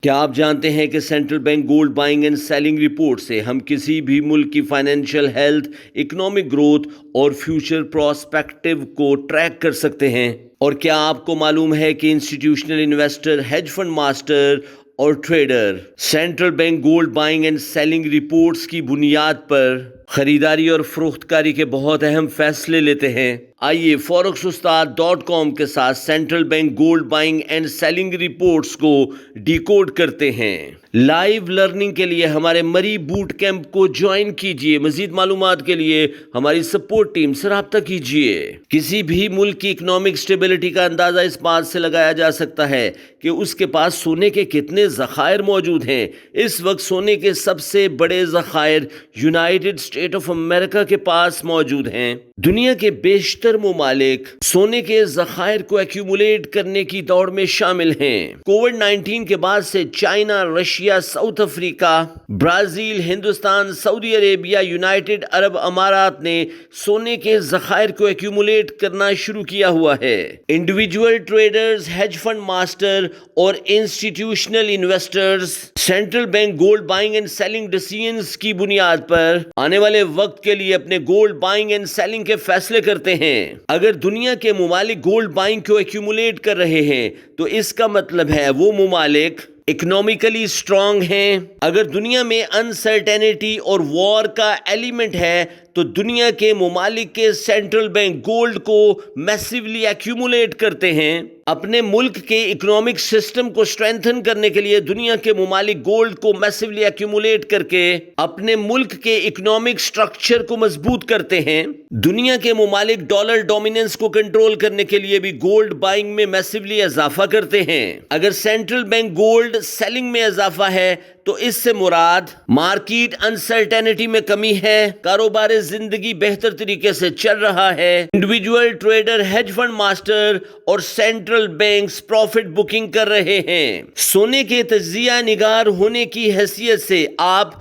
کیا آپ جانتے ہیں کہ central bank gold buying and selling report سے ہم کسی بھی ملک کی فائنینشیل ہیلتھ، اکنامک گروتھ اور فیوچر پراسپیکٹو کو ٹریک کر سکتے ہیں؟ اور کیا آپ کو معلوم ہے کہ institutional investor, hedge fund master اور trader central bank gold buying and selling reports کی بنیاد پر خریداری اور فروخت کاری کے بہت اہم فیصلے لیتے ہیں؟ آئیے forexustad.com کے ساتھ central bank gold buying and selling reports کو ڈیکوڈ کرتے ہیں۔ لائیو لرننگ کے لیے ہمارے مری بوٹ کیمپ کو جوائن کیجیے۔ مزید معلومات کے لیے ہماری سپورٹ ٹیم سے رابطہ کیجیے۔ کسی بھی ملک کی اکنامک سٹیبلٹی کا اندازہ اس بات سے لگایا جا سکتا ہے کہ اس کے پاس سونے کے کتنے ذخائر موجود ہیں۔ اس وقت سونے کے سب سے بڑے ذخائر یونائٹڈ اسٹیٹ آف امریکہ کے پاس موجود ہیں۔ دنیا کے بیشتر ممالک سونے کے ذخائر کو ایکیومولیٹ کرنے کی دوڑ میں شامل ہیں۔ کووڈ-19 کے بعد سے China, Russia, South Africa, Brazil, Hindustan, Saudi Arabia, United Arab Emirates نے سونے کے ذخائر کو ایکیومولیٹ کرنا شروع کیا ہوا ہے۔ Individual traders, hedge fund master اور institutional investors central bank gold buying and selling decisions کی بنیاد پر آنے والے وقت کے لیے اپنے گولڈ بائنگ اینڈ سیلنگ کے فیصلے کرتے ہیں۔ اگر دنیا کے ممالک گولڈ بائنگ کو ایکیومولیٹ کر رہے ہیں تو اس کا مطلب ہے وہ ممالک اکنامکلی اسٹرانگ ہیں۔ اگر دنیا میں انسرٹینٹی اور وار کا ایلیمنٹ ہے تو دنیا کے ممالک کے سینٹرل بینک گولڈ کو میسیولی ایکیومولیٹ کرتے ہیں۔ اپنے ملک کے اکنامک سسٹم کو اسٹرینتھن کرنے کے لیے دنیا کے ممالک گولڈ کو میسیولی ایکیومولیٹ کر کے اپنے ملک کے اکنامک سٹرکچر کو مضبوط کرتے ہیں۔ دنیا کے ممالک ڈالر ڈومیننس کو کنٹرول کرنے کے لیے بھی گولڈ بائنگ میں میسیولی اضافہ کرتے ہیں۔ اگر سینٹرل بینک گولڈ سیلنگ میں اضافہ ہے تو اس سے مراد مارکیٹ انسرٹینٹی میں کمی ہے، کاروبار زندگی بہتر طریقے سے چل رہا ہے، individual trader, hedge fund master اور سینٹرل بینکس پروفٹ بکنگ کر رہے ہیں۔ سونے کے تجزیہ نگار ہونے کی حیثیت سے آپ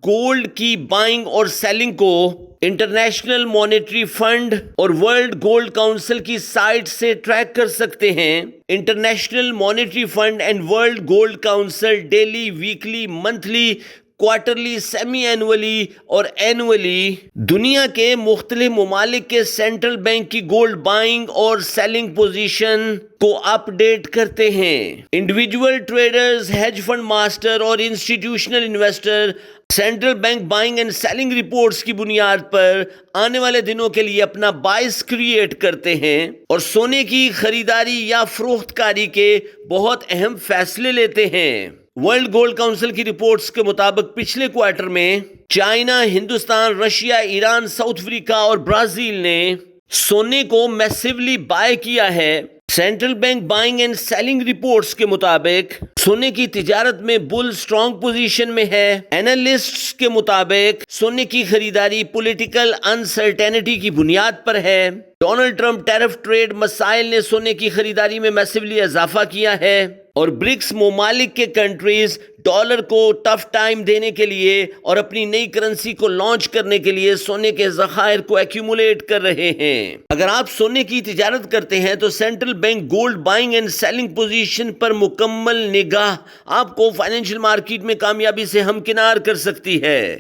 گولڈ کی بائنگ اور سیلنگ کو انٹرنیشنل مانیٹری فنڈ اور ورلڈ گولڈ کاؤنسل کی سائٹ سے ٹریک کر سکتے ہیں۔ International monetary fund and world gold council daily, weekly, monthly, quarterly, semi annually اور اینولی دنیا کے مختلف ممالک کے سینٹرل بینک کی گولڈ بائنگ اور سیلنگ پوزیشن کو اپ ڈیٹ کرتے ہیں۔ Individual traders, hedge fund master اور institutional investor central bank buying and selling reports کی بنیاد پر آنے والے دنوں کے لیے اپنا بائس کریٹ کرتے ہیں اور سونے کی خریداری یا فروخت کاری کے بہت اہم فیصلے لیتے ہیں۔ ورلڈ گولڈ کاؤنسل کی رپورٹس کے مطابق پچھلے کوارٹر میں China, Hindustan, Russia, Iran, South Africa اور برازیل نے سونے کو میسیولی بائی کیا ہے۔ Central bank buying and selling reports کے مطابق سونے کی تجارت میں بل اسٹرانگ پوزیشن میں ہے۔ اینالسٹس کے مطابق سونے کی خریداری پولیٹیکل انسرٹینٹی کی بنیاد پر ہے۔ ڈونلڈ ٹرمپ ٹیرف ٹریڈ مسائل نے سونے کی خریداری میں میسیولی اضافہ کیا ہے اور برکس ممالک کے کنٹریز ڈالر کو ٹف ٹائم دینے کے لیے اور اپنی نئی کرنسی کو لانچ کرنے کے لیے سونے کے ذخائر کو ایکیومولیٹ کر رہے ہیں۔ اگر آپ سونے کی تجارت کرتے ہیں تو central bank gold buying and selling position پر مکمل نگاہ آپ کو فائنینشیل مارکیٹ میں کامیابی سے ہمکنار کر سکتی ہے۔